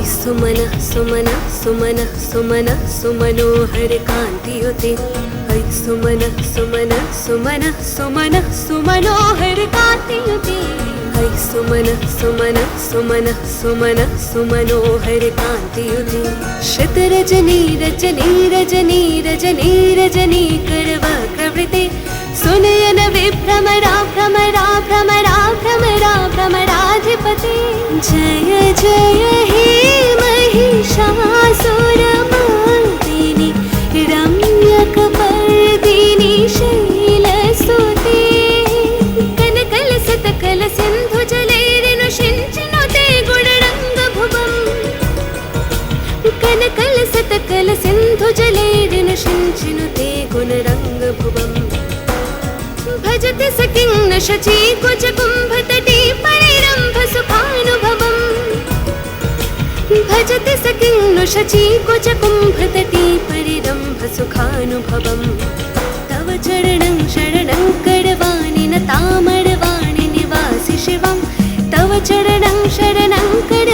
Suman Suman Suman Suman सुमनोहर कांतियुते I Suman Suman Suman Suman सुमनोहर कांतियुते I सुमन सुमन सुमन सुमन सुमनोहर कांतियुते शतरजनी रजनी रजनी रजनी रजनी करवकृते सुनयन विभ्रमरा भ्रमरा भ्रमरा भ्रमरा भ्रमराधिपते जय जय हे महिषासुरमर्दिनि रम्यकपर्दिनि शैलसुते कनकलसतकल सिन्धुजलैरिनुषिञ्चिनुते गुणरङ्गभुवम् कनकलसतकल सिन्धुजलैरिनुषिञ्चिनुते गुणरङ्गभुवम् भजते सखिं न शची कुजकुम्भतटी परिरम्भ सुखानुभवम् भजते सखिं न शची कुजकुम्भतटी परिरम्भ सुखानुभवम् तव चरणं शरणं करवाणि न तामरवाणि निवासि शिवं तव चरणं शरणं कर